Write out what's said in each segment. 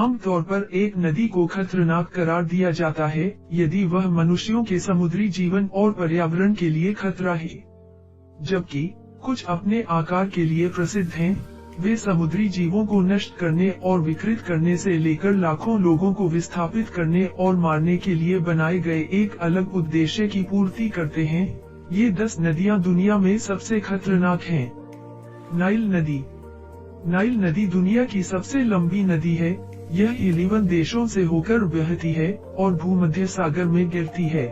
आम तौर पर एक नदी को खतरनाक करार दिया जाता है यदि वह मनुष्यों के समुद्री जीवन और पर्यावरण के लिए खतरा है। जबकि कुछ अपने आकार के लिए प्रसिद्ध हैं, वे समुद्री जीवों को नष्ट करने और विकृत करने से लेकर लाखों लोगों को विस्थापित करने और मारने के लिए बनाए गए एक अलग उद्देश्य की पूर्ति करते हैं। ये 10 नदियां दुनिया में सबसे खतरनाक हैं। नाइल नदी। नाइल नदी दुनिया की सबसे लंबी नदी है। यह 11 देशों से होकर बहती है और भूमध्य सागर में गिरती है।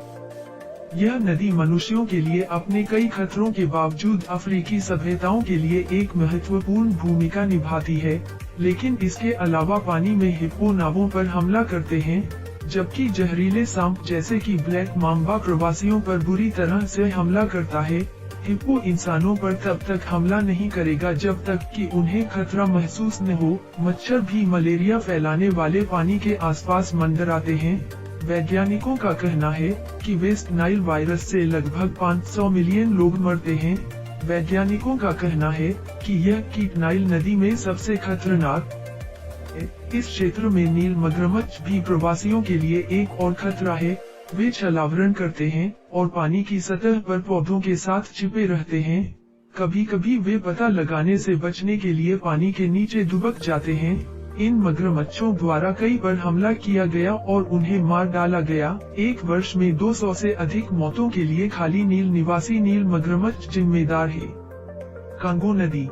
यह नदी मनुष्यों के लिए अपने कई खतरों के बावजूद अफ्रीकी सभ्यताओं के लिए एक महत्वपूर्ण भूमिका निभाती है, लेकिन इसके अलावा पानी में हिप्पो नावों पर हमला करते हैं, जबकि जहरीले सांप जैसे कि ब्लैक माम्बा प्रवासियों पर बुरी तरह से हमला करता है। हिप्पो इंसानों पर तब तक हमला नहीं करेगा जब तक कि उन्हें खतरा महसूस न हो। मच्छर भी मलेरिया फैलाने वाले पानी के आसपास मंडराते हैं। वैज्ञानिकों का कहना है कि वेस्ट नाइल वायरस से लगभग 500 मिलियन लोग मरते हैं। वैज्ञानिकों का कहना है कि यह कीट नाइल नदी में सबसे खतरनाक है। इस क्षेत्र में नील मगरमच्छ भी प्रवासियों के लिए एक और खतरा है। वे छलावरण करते हैं और पानी की सतह पर पौधों के साथ छिपे रहते हैं। कभी कभी वे पता लगाने से बचने के लिए पानी के नीचे दुबक जाते हैं। इन मगरमच्छों द्वारा कई बार हमला किया गया और उन्हें मार डाला गया। एक वर्ष में 200 से अधिक मौतों के लिए खाली नील निवासी नील मगरमच्छ जिम्मेदार है। कांगो नदी।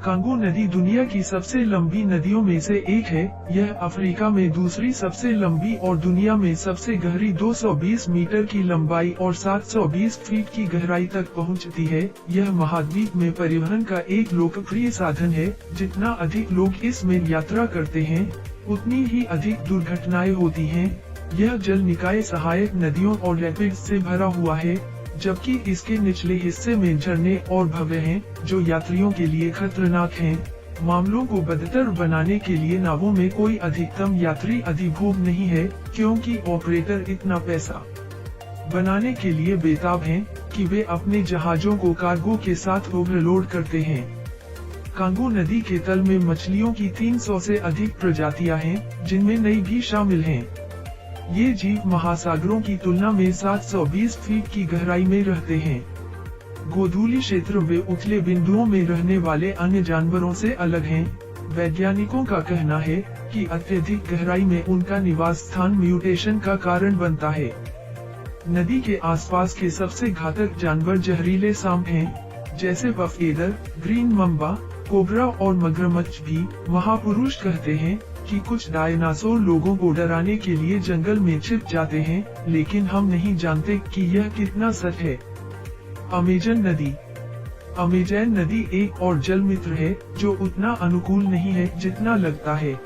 कांगो नदी दुनिया की सबसे लंबी नदियों में से एक है। यह अफ्रीका में दूसरी सबसे लंबी और दुनिया में सबसे गहरी 220 मीटर की लंबाई और 720 फीट की गहराई तक पहुंचती है। यह महाद्वीप में परिवहन का एक लोकप्रिय साधन है। जितना अधिक लोग इसमें यात्रा करते हैं, उतनी ही अधिक दुर्घटनाएं होती हैं। यह जल निकाय सहायक नदियों और रैपिड्स से भरा हुआ है, जबकि इसके निचले हिस्से में झरने और भव्य हैं, जो यात्रियों के लिए खतरनाक हैं। मामलों को बदतर बनाने के लिए नावों में कोई अधिकतम यात्री अधिभोग नहीं है, क्योंकि ऑपरेटर इतना पैसा बनाने के लिए बेताब हैं कि वे अपने जहाजों को कार्गो के साथ ओवरलोड करते हैं। कांगो नदी के तल में मछलियों की 300 से अधिक प्रजातियां हैं, जिनमें नई भी शामिल हैं। ये जीव महासागरों की तुलना में 720 फीट की गहराई में रहते हैं। गोधूली क्षेत्र वे उथले बिंदुओं में रहने वाले अन्य जानवरों से अलग हैं। वैज्ञानिकों का कहना है कि अत्यधिक गहराई में उनका निवास स्थान म्यूटेशन का कारण बनता है। नदी के आसपास के सबसे घातक जानवर जहरीले सांप हैं, जैसे पफएडर, ग्रीन मम्बा, कोबरा और मगरमच्छ भी। महापुरुष कहते हैं कि कुछ डायनासोर लोगों को डराने के लिए जंगल में छिप जाते हैं, लेकिन हम नहीं जानते कि यह कितना सच है। अमेजन नदी। अमेजन नदी एक और जल मित्र है, जो उतना अनुकूल नहीं है जितना लगता है।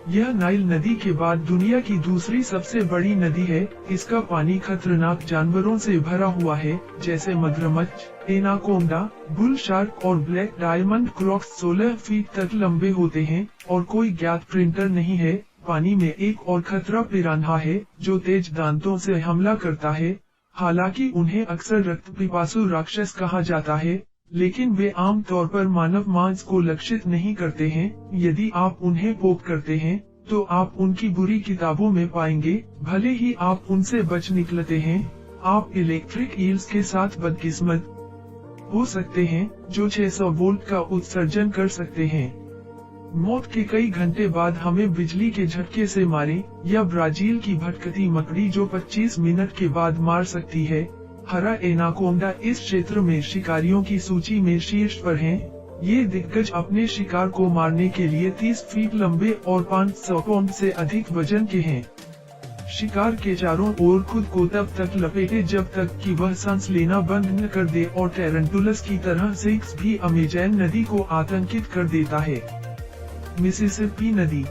यह नाइल नदी के बाद दुनिया की दूसरी सबसे बड़ी नदी है। इसका पानी खतरनाक जानवरों से भरा हुआ है, जैसे मगरमच्छ, एनाकोंडा, बुल शार्क और ब्लैक डायमंड क्रॉक्स 16 फीट तक लंबे होते हैं और कोई ज्ञात प्रिंटर नहीं है। पानी में एक और खतरा पिरान्हा है, जो तेज दांतों से हमला करता है। हालांकि उन्हें अक्सर रक्त पिपासु राक्षस कहा जाता है, लेकिन वे आम तौर पर मानव मांस को लक्षित नहीं करते हैं। यदि आप उन्हें पोक करते हैं, तो आप उनकी बुरी किताबों में पाएंगे, भले ही आप उनसे बच निकलते हैं। आप इलेक्ट्रिक ईल्स के साथ बदकिस्मत हो सकते हैं, जो 600 वोल्ट का उत्सर्जन कर सकते हैं। मौत के कई घंटे बाद हमें बिजली के झटके से मारे, या ब्राजील की भटकती मकड़ी जो 25 मिनट के बाद मार सकती है। हरा एनाकोंडा इस क्षेत्र में शिकारियों की सूची में शीर्ष पर हैं। ये दिग्गज अपने शिकार को मारने के लिए 30 फीट लंबे और 500 पाउंड से अधिक वजन के हैं। शिकार के चारों ओर खुद को तब तक लपेटे जब तक कि वह सांस लेना बंद न कर दे, और टेरेंटुलस की तरह सिक्स भी अमेजन नदी को आतंकित कर देता है। मिसिसिपी नदी।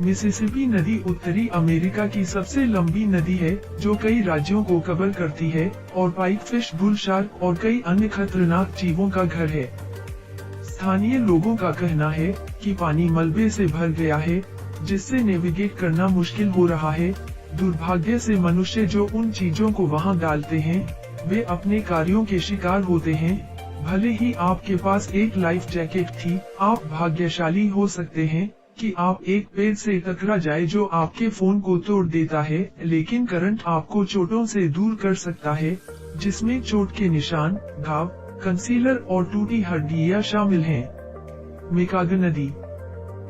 मिसिसिपी नदी उत्तरी अमेरिका की सबसे लंबी नदी है, जो कई राज्यों को कवर करती है और पाइपफिश, बुल शार्क और कई अन्य खतरनाक जीवों का घर है। स्थानीय लोगों का कहना है कि पानी मलबे से भर गया है, जिससे नेविगेट करना मुश्किल हो रहा है। दुर्भाग्य से मनुष्य जो उन चीजों को वहां डालते हैं, वे अपने कार्यों के शिकार होते हैं। भले ही आपके पास एक लाइफ जैकेट थी, आप भाग्यशाली हो सकते हैं कि आप एक पेड़ से टकरा जाए जो आपके फोन को तोड़ देता है, लेकिन करंट आपको चोटों से दूर कर सकता है, जिसमें चोट के निशान, घाव, कंसीलर और टूटी हड्डियां शामिल हैं। मेकांग नदी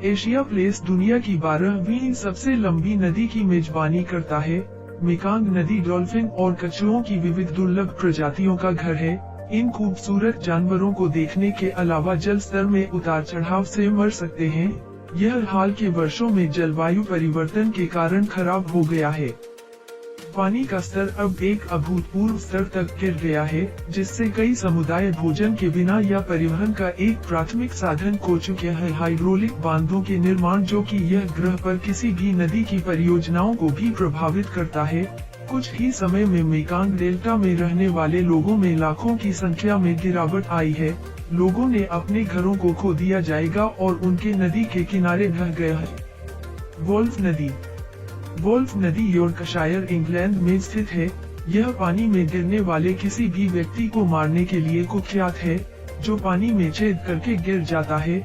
एशिया प्लेस दुनिया की 12वीं सबसे लंबी नदी की मेजबानी करता है। मेकांग नदी डॉल्फिन और कछुओं की विविध दुर्लभ प्रजातियों का घर है। इन खूबसूरत जानवरों को देखने के अलावा जल स्तर में उतार चढ़ाव से मर सकते हैं। यह हाल के वर्षों में जलवायु परिवर्तन के कारण खराब हो गया है। पानी का स्तर अब एक अभूतपूर्व स्तर तक गिर गया है, जिससे कई समुदाय भोजन के बिना या परिवहन का एक प्राथमिक साधन खो चुके हैं। हाइड्रोलिक बांधों के निर्माण, जो कि यह ग्रह पर किसी भी नदी की परियोजनाओं को भी प्रभावित करता है। कुछ ही समय में मेकांग डेल्टा में रहने वाले लोगों में लाखों की संख्या में गिरावट आई है। लोगों ने अपने घरों को खो दिया जाएगा और उनके नदी के किनारे ढह गए हैं। वोल्फ नदी वोल्फ नदी यॉर्कशायर, इंग्लैंड में स्थित है। यह पानी में गिरने वाले किसी भी व्यक्ति को मारने के लिए कुख्यात है, जो पानी में छेद करके गिर जाता है।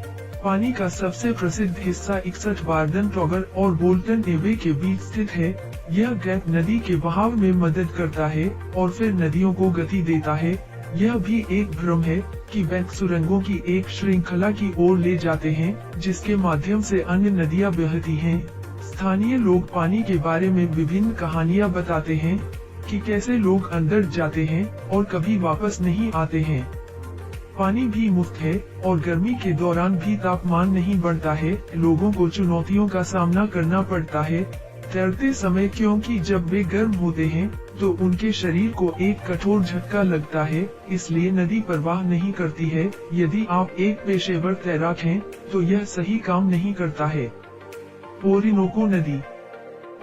पानी का सबसे प्रसिद्ध हिस्सा 61 बार्डन टॉगर और बोल्टन एवे के बीच स्थित है। यह गैप नदी के बहाव में मदद करता है और फिर नदियों को गति देता है। यह भी एक भ्रम है कि बैंक सुरंगों की एक श्रृंखला की ओर ले जाते हैं, जिसके माध्यम से अन्य नदियां बहती हैं। स्थानीय लोग पानी के बारे में विभिन्न कहानियां बताते हैं कि कैसे लोग अंदर जाते हैं और कभी वापस नहीं आते हैं। पानी भी मुफ्त है और गर्मी के दौरान भी तापमान नहीं बढ़ता है। लोगों को चुनौतियों का सामना करना पड़ता है तैरते समय, क्योंकि जब वे गर्म होते हैं तो उनके शरीर को एक कठोर झटका लगता है, इसलिए नदी परवाह नहीं करती है। यदि आप एक पेशेवर तैराक हैं, तो यह सही काम नहीं करता है। ओरिनोको नदी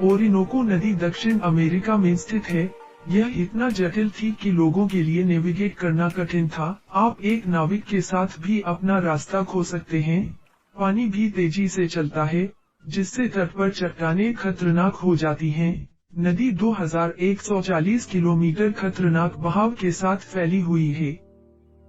ओरिनोको नदी दक्षिण अमेरिका में स्थित है। यह इतना जटिल थी कि लोगों के लिए नेविगेट करना कठिन था। आप एक नाविक के साथ भी अपना रास्ता खो सकते हैं। पानी भी तेजी से चलता है, जिससे तट पर चट्टानें खतरनाक हो जाती हैं। नदी 2140 किलोमीटर खतरनाक बहाव के साथ फैली हुई है।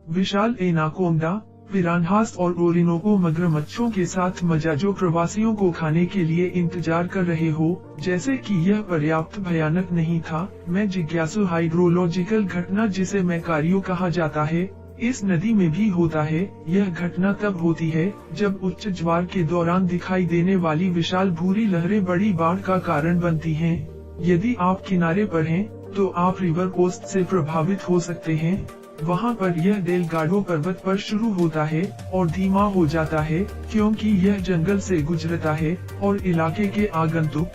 विशाल एनाकोंडा, पिरान्हास और ओरिनोको मगरमच्छों के साथ मजा, जो प्रवासियों को खाने के लिए इंतजार कर रहे हो। जैसे कि यह पर्याप्त भयानक नहीं था, मैं जिज्ञासु हाइड्रोलॉजिकल घटना, जिसे मैकारियो कहा जाता है, इस नदी में भी होता है। यह घटना तब होती है जब उच्च ज्वार के दौरान दिखाई देने वाली विशाल भूरी लहरें बड़ी बाढ़ का कारण बनती हैं। यदि आप किनारे पर हैं, तो आप रिवर कोस्ट से प्रभावित हो सकते हैं। वहां पर यह डेलगाडो पर्वत पर शुरू होता है और धीमा हो जाता है, क्योंकि यह जंगल से गुजरता है और इलाके के आगंतुक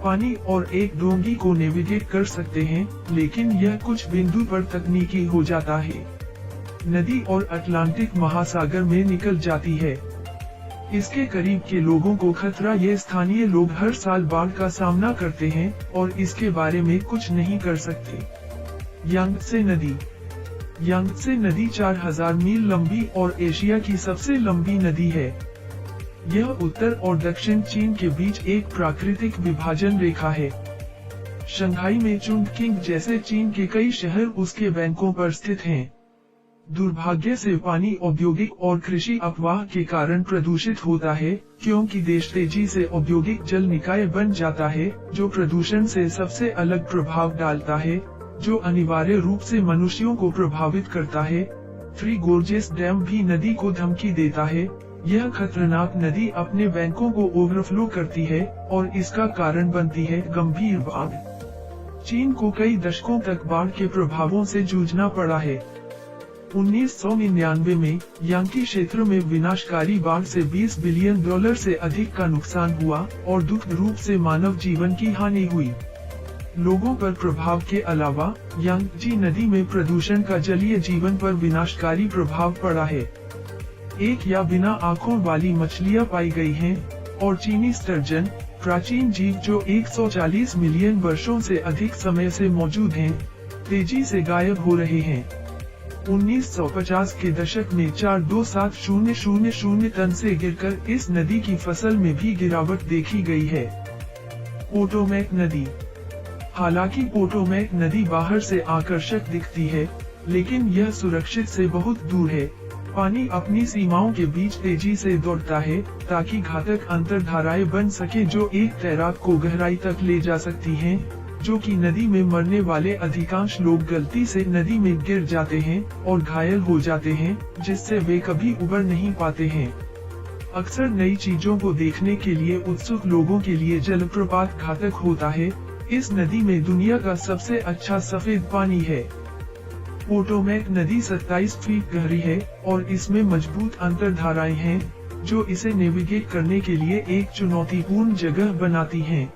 पानी और एक डोंगी को नेविगेट कर सकते हैं, लेकिन यह कुछ बिंदु पर तकनीकी हो जाता है। नदी और अटलांटिक महासागर में निकल जाती है। इसके करीब के लोगों को खतरा। ये स्थानीय लोग हर साल बाढ़ का सामना करते हैं और इसके बारे में कुछ नहीं कर सकते। यांगत्से नदी यांगत्से नदी 4000 मील लंबी और एशिया की सबसे लंबी नदी है। यह उत्तर और दक्षिण चीन के बीच एक प्राकृतिक विभाजन रेखा है। शंघाई में चुंगकिंग जैसे चीन के कई शहर उसके बैंकों पर स्थित हैं। दुर्भाग्य से पानी औद्योगिक और कृषि अपवाह के कारण प्रदूषित होता है, क्योंकि देश तेजी से औद्योगिक जल निकाय बन जाता है, जो प्रदूषण से सबसे अलग प्रभाव डालता है, जो अनिवार्य रूप से मनुष्यों को प्रभावित करता है। थ्री गोर्जेस डैम भी नदी को धमकी देता है। यह खतरनाक नदी अपने बैंकों को ओवरफ्लो करती है और इसका कारण बनती है गंभीर बाढ़। चीन को कई दशकों तक बाढ़ के प्रभावों से जूझना पड़ा है। 1999 में यांकी क्षेत्र में विनाशकारी बाढ़ से $20 बिलियन से अधिक का नुकसान हुआ और दुखद रूप से मानव जीवन की हानि हुई। लोगों पर प्रभाव के अलावा यांगजी नदी में प्रदूषण का जलीय जीवन पर विनाशकारी प्रभाव पड़ा है। एक या बिना आंखों वाली मछलियां पाई गई हैं और चीनी स्टर्जन, प्राचीन जीव जो 140 मिलियन वर्षों से अधिक समय से मौजूद हैं, तेजी से गायब हो रहे हैं। 1950 के दशक में 427,000 टन से गिरकर इस नदी की फसल में भी गिरावट देखी गई है। पोटोमैक नदी हालांकि पोटोमैक नदी बाहर से आकर्षक दिखती है, लेकिन यह सुरक्षित से बहुत दूर है। पानी अपनी सीमाओं के बीच तेजी से दौड़ता है ताकि घातक अंतर्धाराएं बन सके जो एक तैराक को गहराई तक ले जा सकती हैं, जो कि नदी में मरने वाले अधिकांश लोग गलती से नदी में गिर जाते हैं और घायल हो जाते हैं, जिससे वे कभी उबर नहीं पाते हैं। अक्सर नई चीजों को देखने के लिए उत्सुक लोगों के लिए जलप्रपात घातक होता है। इस नदी में दुनिया का सबसे अच्छा सफेद पानी है। पोटोमैक नदी 27 फीट गहरी है और इसमें मजबूत अंतर्धाराएं हैं, जो इसे नेविगेट करने के लिए एक चुनौतीपूर्ण जगह बनाती हैं।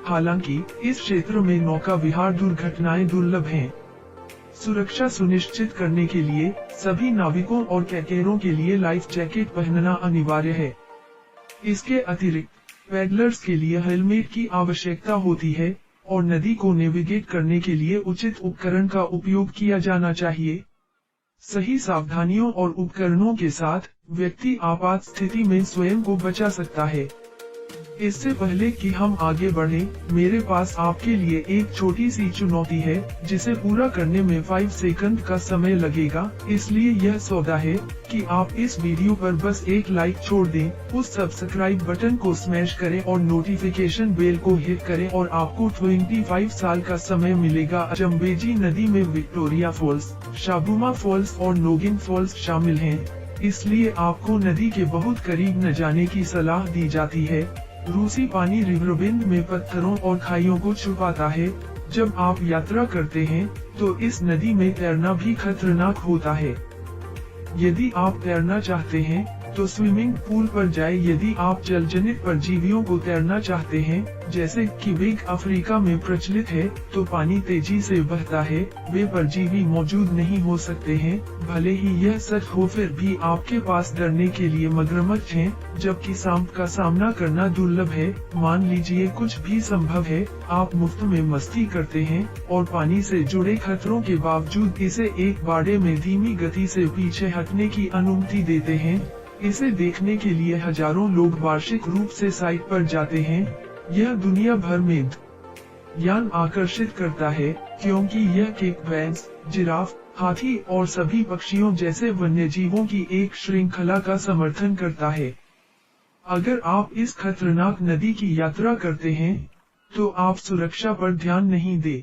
हालांकि इस क्षेत्र में नौका विहार दुर्घटनाएं दुर्लभ हैं। सुरक्षा सुनिश्चित करने के लिए सभी नाविकों और कैकेरों के लिए लाइफ जैकेट पहनना अनिवार्य है। इसके अतिरिक्त पैडलर्स के लिए हेलमेट की आवश्यकता होती है और नदी को नेविगेट करने के लिए उचित उपकरण का उपयोग किया जाना चाहिए। सही सावधानियों और उपकरणों के साथ व्यक्ति आपात स्थिति में स्वयं को बचा सकता है। इससे पहले कि हम आगे बढ़ें, मेरे पास आपके लिए एक छोटी सी चुनौती है, जिसे पूरा करने में 5 सेकंड का समय लगेगा। इसलिए यह सौदा है कि आप इस वीडियो पर बस एक लाइक छोड़ दें, उस सब्सक्राइब बटन को स्मैश करें और नोटिफिकेशन बेल को हिट करें और आपको 25 साल का समय मिलेगा। जम्बेजी नदी में विक्टोरिया फॉल्स, शाबुमा फॉल्स और नोगिन फॉल्स शामिल हैं, इसलिए आपको नदी के बहुत करीब न जाने की सलाह दी जाती है। रूसी पानी रिवरबेंड में पत्थरों और खाइयों को छुपाता है। जब आप यात्रा करते हैं तो इस नदी में तैरना भी खतरनाक होता है। यदि आप तैरना चाहते हैं तो स्विमिंग पूल पर जाएं। यदि आप जलजनित परजीवियों को तैरना चाहते हैं, जैसे कि वेग अफ्रीका में प्रचलित है, तो पानी तेजी से बहता है, वे परजीवी मौजूद नहीं हो सकते हैं। भले ही यह सच हो, फिर भी आपके पास डरने के लिए मगरमच्छ हैं, जबकि सांप का सामना करना दुर्लभ है। मान लीजिए कुछ भी संभव है, आप मुफ्त में मस्ती करते हैं और पानी से जुड़े खतरों के बावजूद इसे एक बाड़े में धीमी गति से पीछे हटने की अनुमति देते हैं। इसे देखने के लिए हजारों लोग वार्षिक रूप से साइट पर जाते हैं। यह दुनिया भर में ध्यान आकर्षित करता है, क्योंकि यह केकबैक्स, जिराफ, हाथी और सभी पक्षियों जैसे वन्यजीवों की एक श्रृंखला का समर्थन करता है। अगर आप इस खतरनाक नदी की यात्रा करते हैं, तो आप सुरक्षा पर ध्यान नहीं दें।